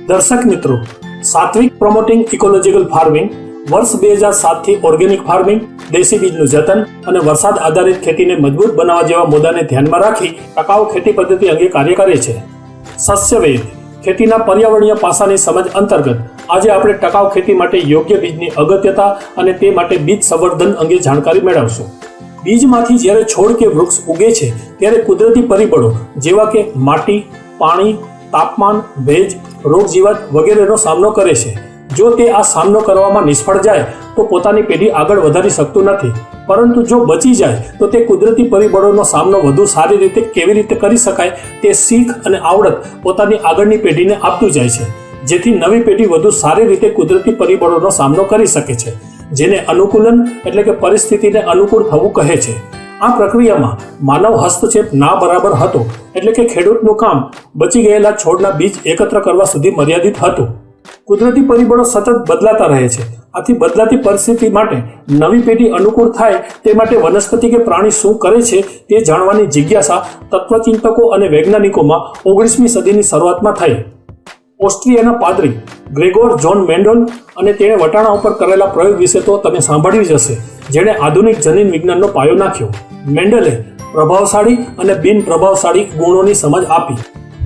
દર્શક મિત્રો, સાત્વિક promoting ecological farming વર્ષ 2007 થી ઓર્ગેનિક ફાર્મિંગ, દેશી બીજનું જતન અને વરસાદ આધારિત ખેતીને મજબૂત બનાવવા જેવા મુદ્દાને ધ્યાનમાં રાખી ટકાઉ ખેતી પદ્ધતિ અંગે કાર્ય કરે છે. સસ્યવેદ ખેતીના પર્યાવરણીય પાસાની સમજ અંતર્ગત આજે આપણે ટકાઉ ખેતી માટે યોગ્ય બીજની અગત્યતા અને તે માટે બીજ સંવર્ધન અંગે જાણકારી મેળવશું. બીજમાંથી જ્યારે છોડ કે વૃક્ષ ઉગે છે ત્યારે કુદરતી પરિબળો જેવા કે માટી, પાણી, તાપમાન, ભેજ, રોગજીવાત વગેરેનો સામનો કરે છે. જો તે આ સામનો કરવામાં નિષ્ફળ જાય તો પોતાની પેઢી આગળ વધારી શકતું નથી, પરંતુ જો બચી જાય તો તે કુદરતી પરિબળોનો સામનો વધુ સારી રીતે કેવી રીતે કરી શકાય તે શીખ અને આવડત પોતાની આગળની પેઢીને આપતું જાય છે, જેથી નવી પેઢી વધુ સારી રીતે કુદરતી પરિબળોનો સામનો કરી શકે છે, જેને અનુકૂલન એટલે કે પરિસ્થિતિને અનુકૂળ થવું કહે છે. આ પ્રક્રિયામાં માનવ હસ્તક્ષેપ ના બરાબર હતો, એટલે કે ખેડૂતનું કામ બચી ગયેલા છોડના બીજ એકત્ર કરવા સુધી મર્યાદિત હતું. કુદરતી પરિબળો સતત બદલાતા રહે છે. આથી બદલાતી પરિસ્થિતિ માટે નવી પેઢી અનુકૂળ થાય તે માટે વનસ્પતિ કે પ્રાણી શું કરે છે તે જાણવાની જિજ્ઞાસા તત્વચિંતકો અને વૈજ્ઞાનિકોમાં 19મી સદીની શરૂઆતમાં થઈ. ઓસ્ટ્રિયાના પાદરી ગ્રેગોર જોન મેન્ડલ અને તેણે વટાણા ઉપર કરેલા પ્રયોગ વિશે તો તમે સાંભળ્યું જ હશે, જેણે આધુનિક જનીન વિજ્ઞાનનો પાયો નાખ્યો. મેન્ડલે પ્રભાવશાળી અને બિન પ્રભાવશાળી ગુણોની સમજ આપી.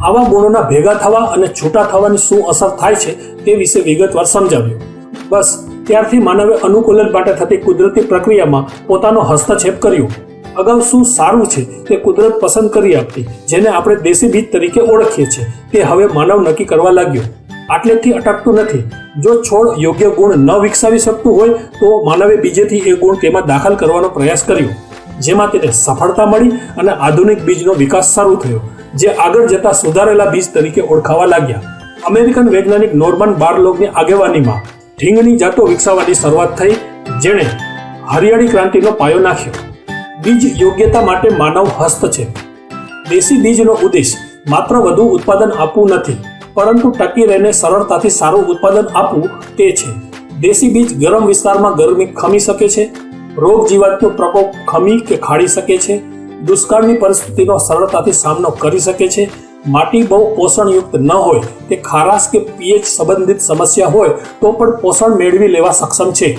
આવા ગુણોના ભેગા થવા અને છૂટા થવાની શું અસર થાય છે તે વિશે વિગતવાર સમજાવ્યું. બસ ત્યારથી માનવે અનુકૂલન માટે થતી કુદરતી પ્રક્રિયામાં પોતાનો હસ્તક્ષેપ કર્યો. અગાઉ શું સારું છે તે કુદરત પસંદ કરી આપતી, જેને આપણે દેશી બીજ તરીકે ઓળખીએ છીએ, તે હવે માનવ નક્કી કરવા લાગ્યો. આટલેથી અટકતું નથી. જો છોડ યોગ્ય ગુણ ન વિકસાવી શકતું હોય તો માનવે બીજેથી એ ગુણ તેમાં દાખલ કરવાનો પ્રયાસ કર્યો, જેમાં તેને સફળતા મળી અને આધુનિક બીજનો વિકાસ શરૂ થયો, જે આગળ જતા સુધારેલા બીજ તરીકે ઓળખાવા લાગ્યા. અમેરિકન વૈજ્ઞાનિક નોર્મન બારલોગની આગેવાનીમાં ઢીંગની જાતો વિકસાવવાની શરૂઆત થઈ, જેણે હરિયાળી ક્રાંતિનો પાયો નાખ્યો. બીજ યોગ્યતા માટે માનવ હસ્તક્ષેપ. દેશી બીજનો ઉદ્દેશ માત્ર વધુ ઉત્પાદન આપવું નથી, પરંતુ ટકી રહીને સરળતાથી સારું ઉત્પાદન આપવું તે છે. દેશી બીજ ગરમ વિસ્તારમાં ગરમી ખમી શકે છે, રોગ જીવાતનો પ્રકોપ ખમી કે ખાડી શકે છે, દુષ્કાળની પરિસ્થિતિનો સરળતાથી સામનો કરી શકે છે, માટી બહુ પોષણયુક્ત ન હોય, તે ખારાશ કે પીએચ સંબંધિત સમસ્યા હોય તો પણ પોષણ મેળવી લેવા સક્ષમ છે.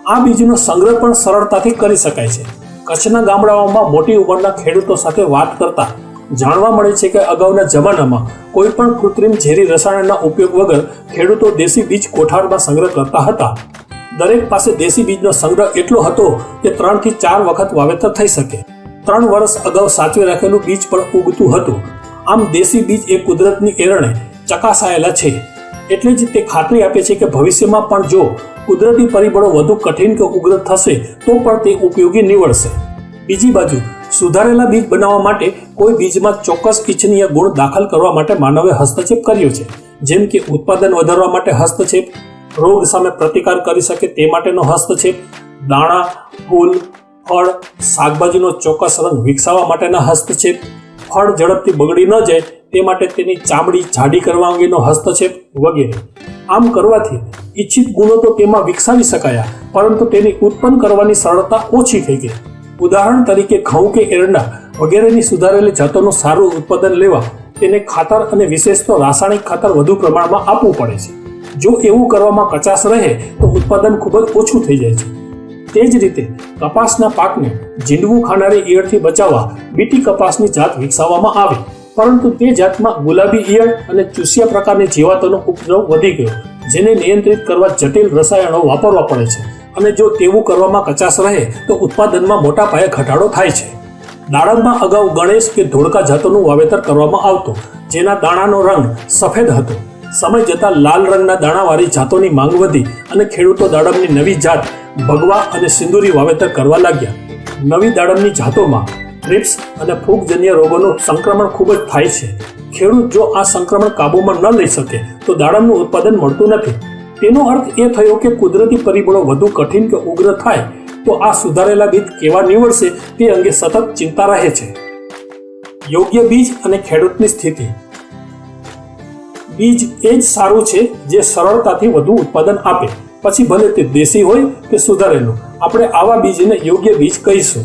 આ બીજનો સંગ્રહ પણ સરળતાથી કરી શકાય છે. કચ્છના ગામડાઓમાં મોટી ઉંમરના ખેડૂતો સાથે વાત કરતા જાણવા મળે છે કે અગાઉના જમાનામાં કોઈ પણ કૃત્રિમ ઝેરી રસાયણના ઉપયોગ વગર ખેડૂતો દેશી બીજ કોઠારમાં સંગ્રહ કરતા હતા. દરેક પાસે દેશી બીજનો સંગ્રહ એટલો હતો કે 3 થી 4 વખત વાવેતર થઈ શકે. 3 વર્ષ અગાઉ સાચવી રાખેલું બીજ પણ ઉગતું હતું. આમ દેશી બીજ એ કુદરતની એરણે ચકાસાયેલા છે, એટલે જ તે ખાતરી આપે છે કે ભવિષ્યમાં પણ જો કુદરતી પરિબળો વધુ કઠિન કે ઉગ્ર થશે તો પણ તે ઉપયોગી નીવડશે. બીજી બાજુ સુધારેલા બીજ બનાવવા માટે કોઈ બીજમાં ચોક્કસ ઇચ્છનીય ગુણ દાખલ કરવા માટે માનવે હસ્તક્ષેપ કર્યો છે, જેમ કે ઉત્પાદન વધારવા માટે હસ્તક્ષેપ, રોગ સામે પ્રતિકાર કરી શકે તે માટેનો હસ્તક્ષેપ, દાણા, ફૂલ, ફળ, શાકભાજીનો ચોક્કસ રંગ વિકસાવવા માટેના હસ્તક્ષેપ, ફળ ઝડપથી બગડી ન જાય તે માટે તેની ચામડી જાડી કરવા અંગેનો હસ્તક્ષેપ વગેરે. આમ કરવાથી ઈચ્છિત ગુણો તો તેમાં વિકસાવી શકાયા, પરંતુ તેની ઉત્પન્ન કરવાની સરળતા ઓછી થઈ ગઈ. ઉદાહરણ તરીકે ઘઉં કે એરંડા વગેરેની સુધારેલી જાતોનું સારું ઉત્પાદન લેવા તેને ખાતર અને વિશેષ તો રાસાયણિક ખાતર વધુ પ્રમાણમાં આપવું પડે છે. જો એવું કરવામાં કચાશ રહે તો ઉત્પાદન ખૂબ જ ઓછું થઈ જાય છે. તે જ રીતે કપાસના પાકને જીંડવું ખાનારી ઈયળથી બચાવવા બીટી કપાસની જાત વિકસાવવામાં આવી, પરંતુ તે જાતમાં ગુલાબી ઈયળ અને ચૂસિયા પ્રકારની જીવાતોનો ઉપદ્રવ વધી ગયો, જેને નિયંત્રિત કરવા જટિલ રસાયણો વાપરવા પડે છે, અને જો તેવું કરવામાં કચાશ રહે તો ઉત્પાદનમાં મોટા પાયે ઘટાડો થાય છે. દાડમમાં અગાઉ ગણેશ કે ધોળકા જાતોનું વાવેતર કરવામાં આવતું, જેના દાણાનો રંગ સફેદ હતો. સમય જતાં લાલ રંગના દાણાવાળી જાતોની માંગ વધી અને ખેડૂતો દાડમની નવી જાત ભગવા અને સિંદૂરી વાવેતર કરવા લાગ્યા. નવી દાડમની જાતોમાં થ્રિપ્સ અને ફૂગજન્ય રોગોનું સંક્રમણ ખૂબ જ થાય છે. ખેડૂત જો આ સંક્રમણ કાબૂમાં ન લઈ શકે તો દાડમનું ઉત્પાદન મળતું નથી. તેનો અર્થ એ થયો કે કુદરતી પરિબળો વધુ કઠિન કે ઉગ્ર થાય તો આ સુધારેલા બીજ કેવા નીવડશે તે અંગે સતત ચિંતા રહે છે. યોગ્ય બીજ અને ખેડૂતની સ્થિતિ. બીજ એ જ સારું છે જે સરળતાથી વધુ ઉત્પાદન આપે, પછી ભલે તે દેશી હોય કે સુધારેલું. આપણે આવા બીજને યોગ્ય બીજ કહીશું.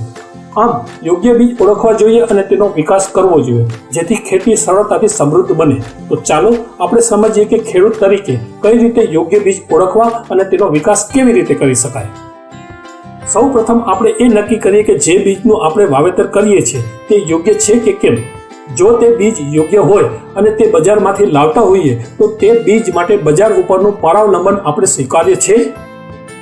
આમ યોગ્ય બીજ ઓળખવા જોઈએ અને તેનો વિકાસ કરવો જોઈએ, જેથી ખેતી સરળતાથી સમૃદ્ધ બને. તો ચાલો આપણે સમજીએ કે ખેડૂત તરીકે કઈ રીતે યોગ્ય બીજ ઓળખવા અને તેનો વિકાસ કેવી રીતે કરી શકાય. સૌ પ્રથમ આપણે એ નક્કી કરીએ કે જે બીજનું આપણે વાવેતર કરીએ છીએ તે યોગ્ય છે કે કેમ. જો તે બીજ યોગ્ય હોય અને તે બજારમાંથી લાવતા હોઈએ તો તે બીજ માટે બજાર ઉપરનું પરાવલંબન આપણે સ્વીકાર્ય છે.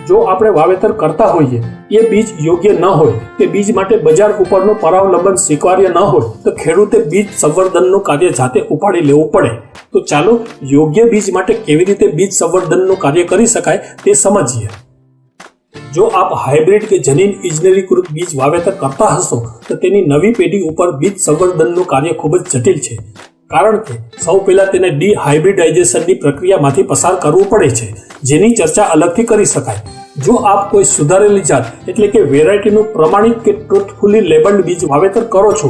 જો આપણે વાવેતર કરતા હોઈએ એ બીજ યોગ્ય ન હોય, તે બીજ માટે બજાર ઉપરનું પરાવલંબન સ્વીકાર્ય ન હોય તો ખેડૂતે બીજ સંવર્ધનનું કાર્ય જાતે ઉપાડી લેવું પડે. તો ચાલો યોગ્ય બીજ માટે કેવી રીતે બીજ સંવર્ધનનું કાર્ય કરી શકાય તે સમજીએ. જો આપ હાઇબ્રિડ કે જનીન ઇજનેરીકૃત બીજ વાવેતર કરતા હશો તો તેની નવી પેઢી ઉપર બીજ સંવર્ધનનું કાર્ય ખૂબ જ જટિલ છે, કારણ કે સૌ પહેલા તેને ડિહાઇબ્રિડાઇઝેશનની પ્રક્રિયામાંથી પસાર કરવું પડે છે, જેની ચર્ચા અલગથી કરી શકાય. જો આપ કોઈ સુધારેલી જાત એટલે કે વેરાયટીનું પ્રમાણિત કે ટ્રુથફુલી લેબલ્ડ બીજ વાવેતર કરો છો,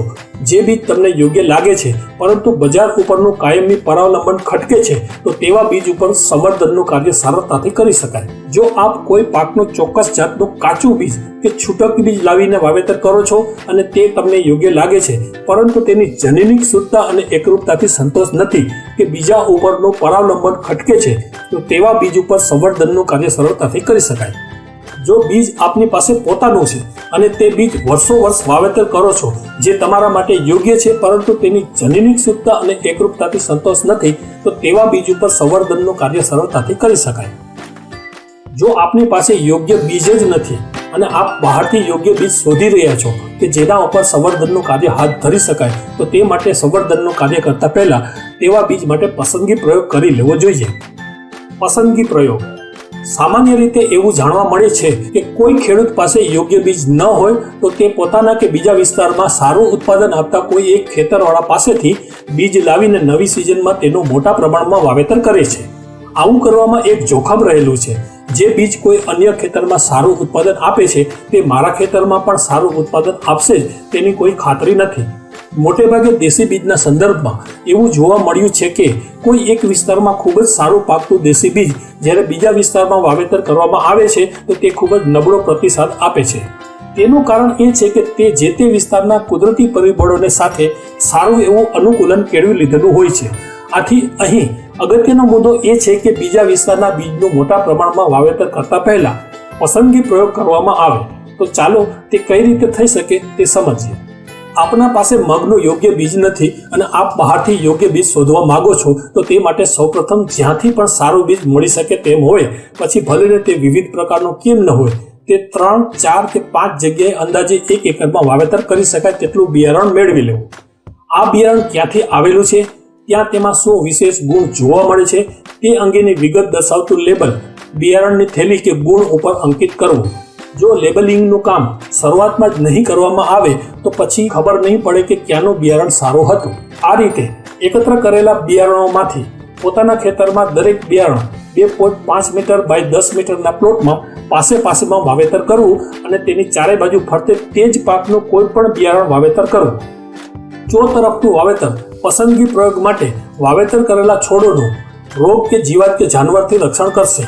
જે બીજ તમને યોગ્ય લાગે છે પરંતુ બજાર ઉપરનું કાયમી પરાવલંબન ખટકે છે, તો તેવા બીજ ઉપર સંવર્ધનનું કાર્ય સરળતાથી કરી શકાય. જો આપ કોઈ પાકનું ચોક્કસ જાતનું કાચું બીજ કે છૂટક બીજ લાવીને વાવેતર કરો છો અને તે તમને યોગ્ય લાગે છે પરંતુ તેની જનીનિક શુદ્ધતા અને એકરૂપતાથી સંતોષ નથી કે બીજા ઉપરનું પરાવલંબન ખટકે છે, તો તેવા બીજ ઉપર સંવર્ધનનું કાર્ય સરળતાથી કરી શકાય. જો બીજ આપની પાસે પોતાનું છે અને તે બીજ વર્ષો વર્ષ વાવેતર કરો છો જે તમારા માટે યોગ્ય છે પરંતુ તેની જનીનિક શુદ્ધતા અને એકરૂપતાથી સંતોષ નથી, તો તેવા બીજ ઉપર સંવર્ધનનું કાર્ય સરળતાથી કરી શકાય. જો આપની પાસે યોગ્ય બીજ જ નથી અને આપ બહારથી યોગ્ય બીજ શોધી રહ્યા છો કે જેના ઉપર સંવર્ધનનું કાર્ય હાથ ધરી શકાય, તો તે માટે સંવર્ધનનું કાર્ય કરતા પહેલા તેવા બીજ માટે પસંદગી પ્રયોગ કરી લેવો જોઈએ. પસંદગી પ્રયોગ. સામાન્ય રીતે એવું જાણવા મળે છે કે કોઈ ખેડૂત પાસે યોગ્ય બીજ ન હોય તો તે પોતાના કે બીજા વિસ્તારમાં સારું ઉત્પાદન આપતા કોઈ એક ખેતરવાળા પાસેથી બીજ લાવીને નવી સિઝનમાં તેનું મોટા પ્રમાણમાં વાવેતર કરે છે. આવું કરવામાં એક જોખમ રહેલું છે. જે બીજ કોઈ અન્ય ખેતરમાં સારું ઉત્પાદન આપે છે તે મારા ખેતરમાં પણ સારું ઉત્પાદન આપશે જ તેની કોઈ ખાતરી નથી. મોટેભાગે દેશી બીજના સંદર્ભમાં એવું જોવા મળ્યું છે કે કોઈ એક વિસ્તારમાં ખૂબ જ સારું પાકતું દેશી બીજ જ્યારે બીજા વિસ્તારમાં વાવેતર કરવામાં આવે છે તો તે ખૂબ જ નબળો પ્રતિસાદ આપે છે. તેનું કારણ એ છે કે તે જે તે વિસ્તારના કુદરતી પરિબળોને સાથે સારું એવું અનુકૂલન કેળવી લીધેલું હોય છે. આથી અહીં અગત્યનો મુદ્દો એ છે કે બીજા વિસ્તારના બીજનું મોટા પ્રમાણમાં વાવેતર કરતા પહેલા પસંદગી પ્રયોગ કરવામાં આવે. તો ચાલો તે કઈ રીતે થઈ શકે તે સમજીએ. આપના પાસે મગનું યોગ્ય બીજ નથી અને આપ બહારથી યોગ્ય બીજ શોધવા માંગો છો, તો તે માટે સૌપ્રથમ જ્યાંથી પણ સારું બીજ મળી શકે તેમ હોય, પછી ભલે તે વિવિધ પ્રકારનું કેમ ન હોય, તે 3, 4 કે 5 જગ્યાએ અંદાજે 1 એકરમાં વાવેતર કરી શકાય તેટલું બિયારણ મેળવી લેવું. આ બિયારણ ક્યાંથી આવેલું છે, ત્યાં તેમાં શું વિશેષ ગુણ જોવા મળે છે તે અંગેની વિગત દર્શાવતું લેબલ બિયારણની થેલી કે ગુણ ઉપર અંકિત કરવું. જો લેબલિંગનું કામ શરૂઆતમાં જ નહીં કરવામાં આવે તો પછી ખબર નહીં પડે કે ક્યાંનું બિયારણ સારું હતું. આ રીતે એકત્ર કરેલા બિયારણોમાંથી પોતાના ખેતરમાં દરેક બિયારણ 2.5 મીટર બાય 10 મીટરના પ્લોટમાં પાસેમાં વાવેતર કરવું અને તેની ચારે બાજુ ફરતે તે જ પાકનું કોઈ પણ બિયારણ વાવેતર કરવું. ચોતરફનું વાવેતર. પસંદગી પ્રયોગ માટે વાવેતર કરેલા છોડોનું રોગ કે જીવાત કે જાનવરથી રક્ષણ કરશે.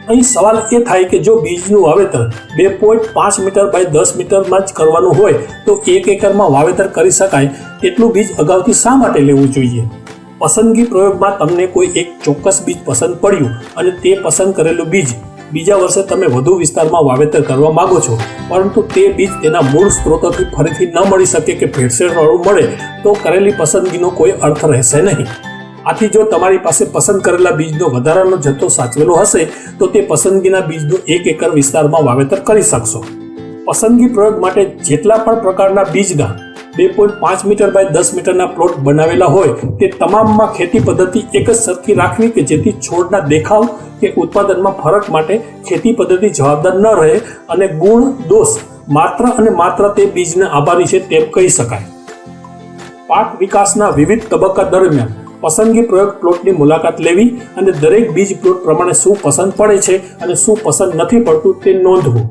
અહીં સવાલ એ થાય કે જો બીજનું વાવેતર 2.5 મીટર બાય 10 મીટરમાં જ કરવાનું હોય તો 1 એકરમાં વાવેતર કરી શકાય તેટલું બીજ અગાઉથી શા માટે લેવું જોઈએ? પસંદગી પ્રયોગમાં તમને કોઈ એક ચોક્કસ બીજ પસંદ પડ્યું અને તે પસંદ કરેલું બીજ બીજા વર્ષે તમે વધુ વિસ્તારમાં વાવેતર કરવા માંગો છો, પરંતુ તે બીજ તેના મૂળ સ્ત્રોતોથી ફરીથી ન મળી શકે કે ભેળસેળવાળું મળે, તો કરેલી પસંદગીનો કોઈ અર્થ રહેશે નહીં. આથી જો તમારી પાસે પસંદ કરેલા બીજનો વધારાનો જથ્થો સાચવેલો હશે તો તે પસંદગીના બીજનું 1 એકર વિસ્તારમાં વાવેતર કરી શકશો. પસંદગી પ્રયોગ માટે જેટલા પણ પ્રકારના બીજના 2.5 મીટર બાય 10 મીટરના પ્લોટ બનાવેલા હોય તે તમામમાં ખેતી પદ્ધતિ એક જ સરખી રાખવી કે જેથી છોડના દેખાવ કે ઉત્પાદનમાં ફરક માટે ખેતી પદ્ધતિ જવાબદાર ન રહે અને ગુણ દોષ માત્ર અને માત્ર તે બીજને આભારી છે તેમ કહી શકાય. પાક વિકાસના વિવિધ તબક્કા દરમિયાન પસંદગી પ્રયોગ પ્લોટની મુલાકાત લેવી અને દરેક બીજ પ્લોટ પ્રમાણે શું પસંદ પડે છે અને શું પસંદ નથી પડતું તે નોંધવું.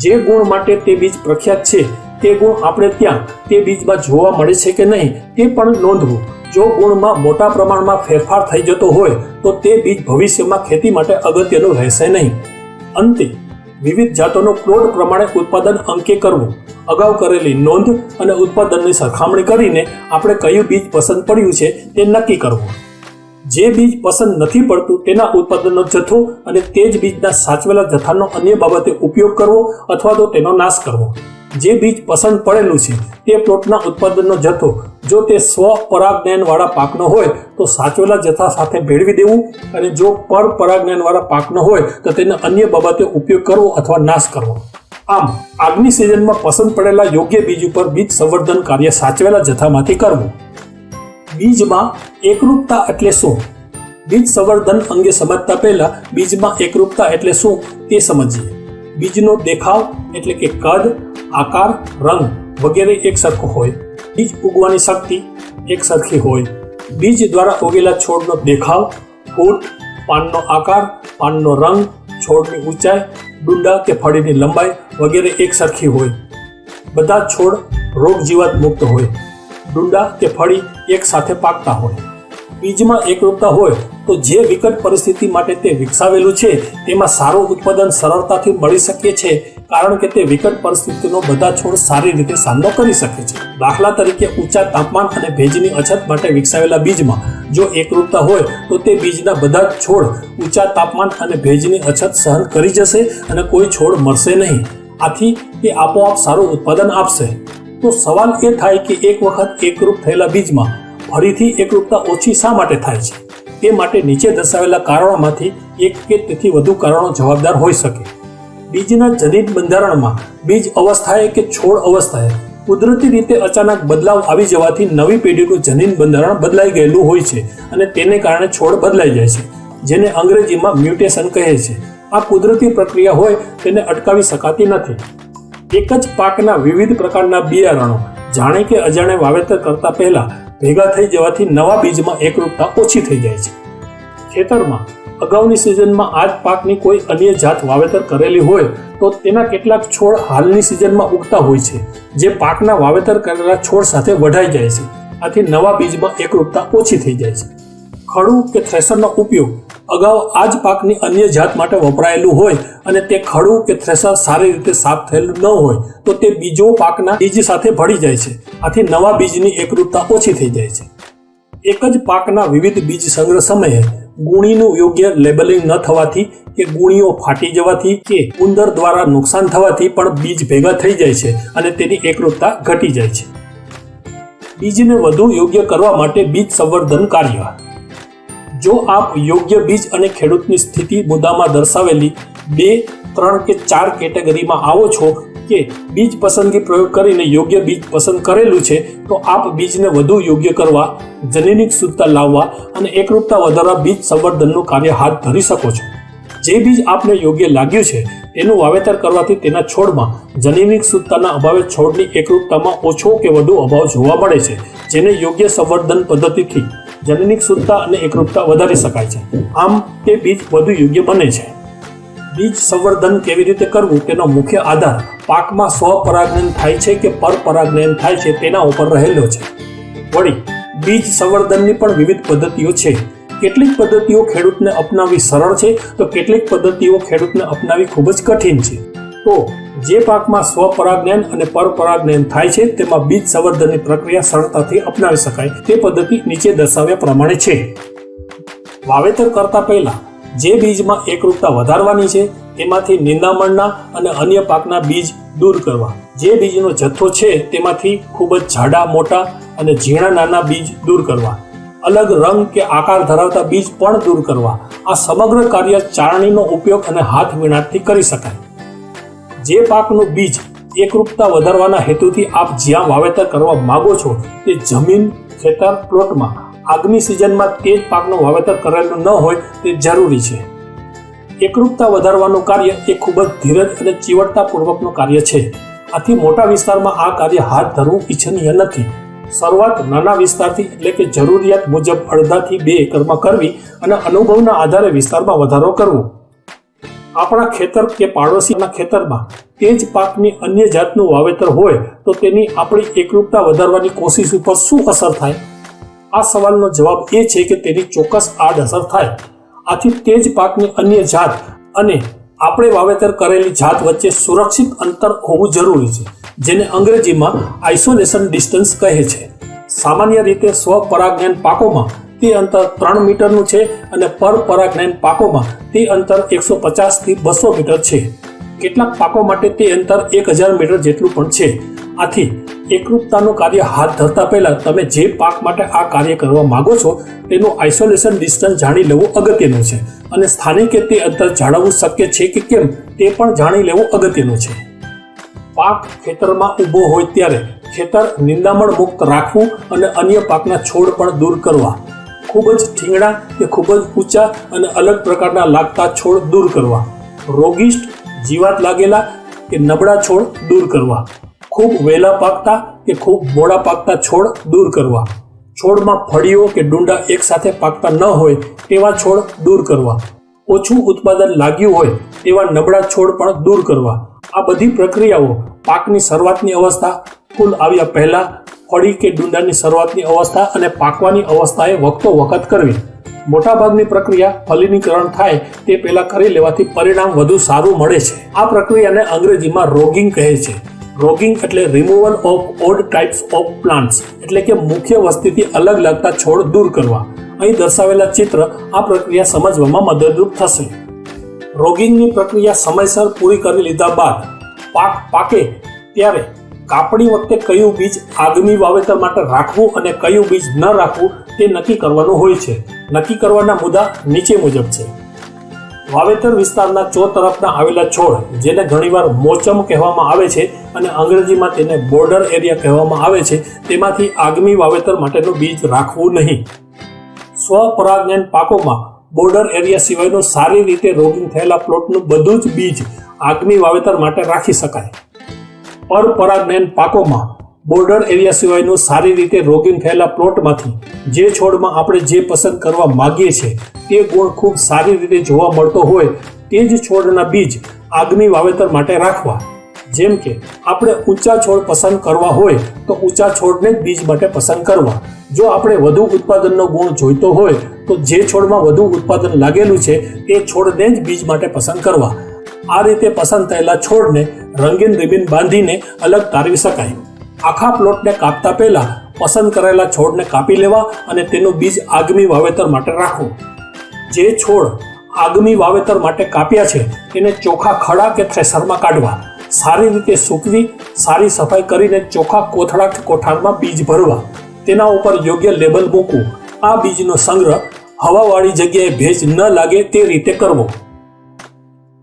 જે ગુણ માટે તે બીજ પ્રખ્યાત છે તે ગુણ આપણે ત્યાં તે બીજમાં જોવા મળે છે કે નહીં તે પણ નોંધવું. જો ગુણમાં મોટા પ્રમાણમાં ફેરફાર થઈ જતો હોય તો તે બીજ ભવિષ્યમાં ખેતી માટે અગત્યનું રહેશે નહીં. અંતે વિવિધ જાતોનો પ્લોટ પ્રમાણે ઉત્પાદન અંકે કરવું. અગાઉ કરેલી નોંધ અને ઉત્પાદનની સરખામણી કરીને આપણે કયું બીજ પસંદ પડ્યું છે તે નક્કી કરવું. જે બીજ પસંદ નથી પડતું તેના ઉત્પાદનનો જથ્થો અને તે જ બીજના સાચવેલા જથ્થાનો અન્ય બાબતે ઉપયોગ કરવો અથવા તો તેનો નાશ કરવો. જે બીજ પસંદ પડેલું છે તે પ્લોટના ઉત્પાદનનો જથ્થો જો તે સ્વપરાગનયનવાળા પાકનો હોય તો સાચવેલા જથ્થા સાથે ભેળવી દેવું અને જો પરપરાગનયનવાળા પાકનો હોય તો તેને અન્ય બાબતે ઉપયોગ કરવો અથવા નાશ કરવો. આમ આગની સિઝનમાં પસંદ પડેલા યોગ્ય બીજ ઉપર બીજ સંવર્ધન કાર્ય સાચવેલા જથ્થામાંથી કરવું. બીજમાં એકરૂપતા એટલે શું? બીજ સંવર્ધન અંગે સમજતા પહેલા બીજમાં એકરૂપતા એટલે શું તે સમજીએ. બીજનો દેખાવ એટલે કે કદ, આકાર, રંગ વગેરે એક સરખો હોય. બીજ ઉગવાની શક્તિ એક સરખી હોય. બીજ દ્વારા ઉગેલા છોડનો દેખાવ, ફૂટ, પાનનો આકાર, પાનનો રંગ, છોડની ઊંચાઈ, ડુંડા કે ફળીની લંબાઈ વગેરે એક સરખી હોય. બધા છોડ રોગ જીવાત મુક્ત હોય. ડુંડા કે ફળી એક સાથે પાકતા હોય. બીજમાં એકરૂપતા હોય તો જે વિકટ પરિસ્થિતિ માટે તે વિકસાવેલું છે તેમાં સારું ઉત્પાદન સરળતાથી મળી શકે છે, કારણ કે તે વિકટ પરિસ્થિતિનો બધા છોડ સારી રીતે સામનો કરી શકે છે. દાખલા તરીકે ઊંચા તાપમાન અને ભેજની અછત માટે વિકસાવેલા બીજમાં જો એકરૂપતા હોય તો તે બીજના બધા છોડ ઊંચા તાપમાન અને ભેજની અછત સહન કરી જશે અને કોઈ છોડ મરશે નહીં. આથી તે આપોઆપ સારું ઉત્પાદન આપશે. તો સવાલ એ થાય કે એક વખત એકરૂપ થયેલા બીજમાં ફરીથી એકરૂપતા ઓછી શા માટે થાય છે? તે માટે નીચે દર્શાવેલા કારણોમાંથી એક કે તેથી વધુ કારણો જવાબદાર હોઈ શકે. બીજના જનીન બંધારણમાં બીજ અવસ્થાએ કે છોડ અવસ્થાએ કુદરતી રીતે અચાનક બદલાવ આવી જવાથી નવી પેઢીનું જનીન બંધારણ બદલાઈ ગયેલું હોય છે અને તેને કારણે છોડ બદલાઈ જાય છે, જેને અંગ્રેજીમાં મ્યુટેશન કહે છે. આ કુદરતી પ્રક્રિયા હોય તેને અટકાવી શકાતી નથી. એક જ પાકના વિવિધ પ્રકારના બિયારણો જાણે કે અજાણે વાવેતર કરતા પહેલા ભેગા થઈ જવાથી નવા બીજમાં એકરૂપતા ઓછી થઈ જાય છે. ખેતરમાં અગાઉની સિઝનમાં આ જ પાકની કોઈ અન્ય જાત વાવેતર કરેલી હોય તો તેના કેટલાક છોડ હાલની સિઝનમાં ઉગતા હોય છે, જે પાકના વાવેતર કરેલા છોડ સાથે વઢાઈ જાય છે. આથી નવા બીજમાં એકરૂપતા ઓછી થઈ જાય છે. ખડું કે થ્રેશરનો ઉપયોગ અગાઉ આ જ પાકની અન્ય જાત માટે વપરાયેલું હોય અને તે ખડું કે થ્રેશર સારી રીતે સાફ થયેલું ન હોય તો તે બીજો પાકના બીજ સાથે ભળી જાય છે. આથી નવા બીજની એકરૂપતા ઓછી થઈ જાય છે. એક જ પાકના વિવિધ બીજ સંગ્રહ સમયે ગુણીનું યોગ્ય લેબલિંગ ન થવાથી કે ગુણીઓ ફાટી જવાથી કે ઉંદર દ્વારા નુકસાન થવાથી પણ બીજ ભેગા થઈ જાય છે અને તેની એકરૂપતા ઘટી જાય છે. બીજને વધુ યોગ્ય કરવા માટે બીજ સંવર્ધન કાર્ય. જો આપ યોગ્ય બીજ અને ખેડૂતની સ્થિતિ મુદ્દામાં દર્શાવેલી 2, 3 કે 4 કેટેગરીમાં આવો છો કે બીજ પસંદગી પ્રયોગ કરીને યોગ્ય બીજ પસંદ કરેલું છે તો આપ બીજને વધુ યોગ્ય કરવા, જનીનિક શુદ્ધતા લાવવા અને એકરૂપતા વધારવા બીજ સંવર્ધનનું કાર્ય હાથ ધરી શકો છો. જે બીજ આપને યોગ્ય લાગ્યું છે તેનું વાવેતર કરવાથી તેના છોડમાં જનીનિક શુદ્ધતાના અભાવે છોડની એકરૂપતામાં ઓછો કે વધુ અભાવ જોવા મળે છે, જેને યોગ્ય સંવર્ધન પદ્ધતિથી જનીનિક શુદ્ધતા અને એકરૂપતા વધારી શકાય છે. આમ તે બીજ વધુ યોગ્ય બને છે. બીજ સંવર્ધન કેવી રીતે કરવું તેનો મુખ્ય આધાર પાકમાં સ્વપરાગનયન થાય છે કે પરપરાગનયન થાય છે તેના ઉપર રહેલો છે. વળી બીજ સંવર્ધનની પણ વિવિધ પદ્ધતિઓ છે. કેટલીક પદ્ધતિઓ ખેડૂતને અપનાવવી સરળ છે તો કેટલીક પદ્ધતિઓ ખેડૂતને અપનાવવી ખૂબ જ કઠિન છે. તો જે પાકમાં સ્વપરાગનયન અને પરપરાગનયન થાય છે તેમાં બીજ સંવર્ધનની પ્રક્રિયા સરળતાથી અપનાવી શકાય તે પદ્ધતિ નીચે દર્શાવ્યા પ્રમાણે છે. વાવેતર કરતા પહેલા જે બીજમાં એકરૂપતા વધારવાની છે તેમાંથી નિંદામણના અને અન્ય પાકના બીજ દૂર કરવા. જે બીજનો જથ્થો છે તેમાંથી ખૂબ જ જાડા, મોટા અને ઝીણા નાના બીજ દૂર કરવા. અલગ રંગ કે આકાર ધરાવતા બીજ પણ દૂર કરવા. આ સમગ્ર કાર્ય ચાળણીનો ઉપયોગ અને હાથ વીણાટથી કરી શકાય. જે પાકનું બીજ એકરૂપતા વધારવાના હેતુથી આપ જ્યાં વાવેતર કરવા માંગો છો તે જમીન, ખેતર, પ્લોટમાં આગની સિઝનમાં તે જ પાકનું વાવેતર કરેલું ન હોય તે જરૂરી છે. એકરૂપતા વધારવાનું કાર્ય એ ખૂબ જ ધીરજ અને ચીવટતાપૂર્વકનું કાર્ય છે. આથી મોટા વિસ્તારમાં આ કાર્ય હાથ ધરવું ઇચ્છનીય નથી. શરૂઆત નાના વિસ્તારથી એટલે કે જરૂરિયાત મુજબ 1.5 થી 2 એકરમાં કરવી અને અનુભવના આધારે વિસ્તારમાં વધારો કરવો. આપણા ખેતર કે પાડોશીના ખેતરમાં તે જ પાકની અન્ય જાતનું વાવેતર હોય તો તેની આપણી એકરૂપતા વધારવાની કોશિશ ઉપર શું અસર થાય? આ સવાલનો જવાબ એ છે કે તેની ચોક્કસ આડઅસર થાય. આથી તે જ પાકની અન્ય જાત અને આપણે વાવેતર કરેલી જાત વચ્ચે સુરક્ષિત અંતર હોવું જરૂરી છે, જેને અંગ્રેજીમાં આઇસોલેશન ડિસ્ટન્સ કહે છે. સામાન્ય રીતે સ્વપરાગનયન પાકોમાં તે અંતર 3 મીટરનું છે અને પરપરાગનયન પાકોમાં તે અંતર 150 થી 200 મીટર છે. કેટલાક પાકો માટે તે અંતર 1000 મીટર જેટલું પણ છે. આથી એકરૂપતાનું કાર્ય હાથ ધરતા પહેલા તમે જે પાક માટે આ કાર્ય કરવા માંગો છો તેનું આઇસોલેશન ડિસ્ટન્સ જાણી લેવું અગત્યનું છે અને સ્થાનિકે તે અંતર જાળવવું શક્ય છે કે કેમ તે પણ જાણી લેવું અગત્યનું છે. પાક ખેતરમાં ઊભો હોય ત્યારે ખેતર નિંદામણ મુક્ત રાખવું અને અન્ય પાકના છોડ પણ દૂર કરવા. ખૂબ જ ઠીંગણા કે ખૂબ જ ઊંચા અને અલગ પ્રકારના લાગતા છોડ દૂર કરવા. રોગિષ્ટ, જીવાત લાગેલા કે નબળા છોડ દૂર કરવા. ખૂબ વહેલા પાકતા કે ખૂબ મોડા પાકતા છોડ દૂર કરવા. છોડમાં ફળીઓ કે ડુંડા એકસાથે પાકતા ન હોય તેવા છોડ દૂર કરવા. ઓછું ઉત્પાદન લાગ્યું હોય તેવા નબળા છોડ પણ દૂર કરવા. આ બધી પ્રક્રિયાઓ પાકની શરૂઆતની અવસ્થા, ફૂલ આવ્યા પહેલા, ફળી કે ડુંડાની શરૂઆતની અવસ્થા અને પાકવાની અવસ્થાએ વખતો વખત કરવી. મોટાભાગની પ્રક્રિયા ફલિનીકરણ થાય તે પહેલા કરી લેવાથી પરિણામ વધુ સારું મળે છે. આ પ્રક્રિયાને અંગ્રેજીમાં રોગિંગ કહે છે. રોગિંગ એટલે removal of odd types of plants, એટલે કે મુખ્ય વસ્તીથી અલગ લાગતા છોડ દૂર કરવા. અહીં દર્શાવેલા ચિત્ર આ પ્રક્રિયા સમજવામાં મદદરૂપ થશે. રોગિંગની પ્રક્રિયા સમયસર પૂરી કરી લીધા બાદ પાક પાકે ત્યારે કાપણી વખતે કયું બીજ આગામી વાવેતર માટે રાખવું અને કયું બીજ ન રાખવું તે નક્કી કરવાનું હોય છે. નક્કી કરવાના મુદ્દા નીચે મુજબ છે. વાવેતર વિસ્તારના ચોતરફના આવેલા છોડ, જેને ઘણીવાર મોચમ કહેવામાં આવે છે અને અંગ્રેજીમાં તેને બોર્ડર એરિયા કહેવામાં આવે છે, તેમાંથી આગામી વાવેતર માટેનું બીજ રાખવું નહીં. સ્વપરાગનયન પાકોમાં બોર્ડર એરિયા સિવાયનું સારી રીતે રોગિંગ થયેલા પ્લોટનું બધું જ બીજ આગામી વાવેતર માટે રાખી શકાય. પરપરાગનયન પાકોમાં બોર્ડર એરિયા સિવાયનું સારી રીતે રોગિંગ થયેલા પ્લોટમાંથી જે છોડમાં આપણે જે પસંદ કરવા માંગીએ છીએ તે ગુણ ખૂબ સારી રીતે જોવા મળતો હોય તે જ છોડના બીજ આગામી વાવેતર માટે રાખવા. જેમ કે આપણે ઊંચા છોડ પસંદ કરવા હોય તો ઊંચા છોડને જ બીજ માટે પસંદ કરવા. જો આપણે વધુ ઉત્પાદનનો ગુણ જોઈતો હોય તો જે છોડમાં વધુ ઉત્પાદન લાગેલું છે તે છોડને જ બીજ માટે પસંદ કરવા. આ રીતે પસંદ થયેલા છોડને રંગીન રિબિન બાંધીને અલગ તારવી શકાય. આખા પ્લોટને કાપતા પહેલા પસંદ કરેલા છોડને કાપી લેવા અને તેનું બીજ આગામી વાવેતર માટે રાખવું. જે છોડ આગામી વાવેતર માટે કાપ્યા છે તેને ચોખા ખડા કે થ્રેશરમાં કાઢવા. સારી રીતે સૂકવી, સારી સફાઈ કરીને ચોખા કોથળા કે કોઠારમાં બીજ ભરવા. તેના ઉપર યોગ્ય લેબલ મૂકવું. આ બીજનો સંગ્રહ હવાવાળી જગ્યાએ ભેજ ન લાગે તે રીતે કરવો.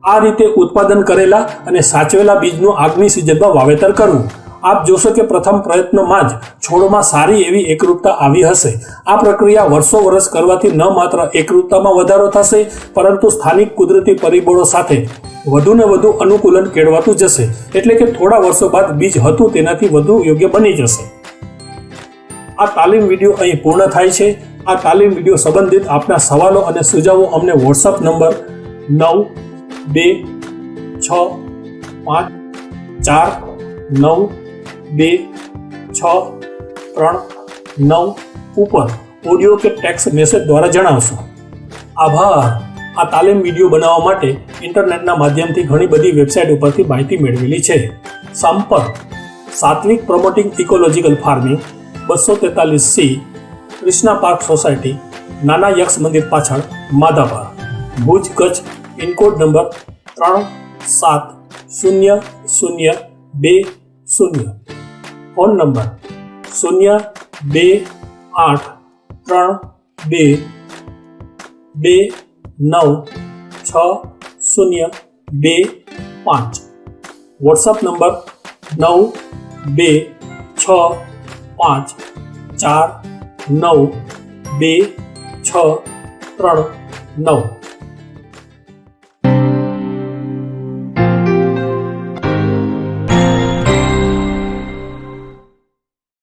આ રીતે ઉત્પાદન કરેલા અને સાચવેલા બીજનું આગામી સિઝનમાં વાવેતર કરવું. આપ જોશો કે પ્રથમ પ્રયત્નમાં જ છોડમાં સારી એવી એકરૂપતા આવી હશે. આ પ્રક્રિયા વર્ષો વર્ષ કરવાથી ન માત્ર એકરૂપતામાં વધારો થશે, પરંતુ સ્થાનિક કુદરતી પરિબળો સાથે વધુને વધુ અનુકૂલન કેળવાતું જશે. એટલે કે થોડા વર્ષો બાદ બીજ હતું તેનાથી વધુ યોગ્ય બની જશે. આ તાલીમ વિડીયો અહીં પૂર્ણ થાય છે. આ તાલીમ વિડીયો સંબંધિત આપના સવાલો અને સુઝાવો અમને વોટ્સઅપ નંબર 9226549263 ઉપર ઓડિયો કે ટેક્સ્ટ મેસેજ દ્વારા જણાવશો. આભાર. આ તાલીમ વિડીયો બનાવવા માટે ઇન્ટરનેટના માધ્યમથી ઘણી બધી વેબસાઇટ ઉપરથી માહિતી મેળવેલી છે. સંપર્ક Satvik promoting ecological farming 243C, Krishna park society, નાના યક્ષ મંદિર પાછળ, Madhapar, Bhuj, Kutch. Pincode number 370020. Phone number 02832296025. WhatsApp number 9265492639.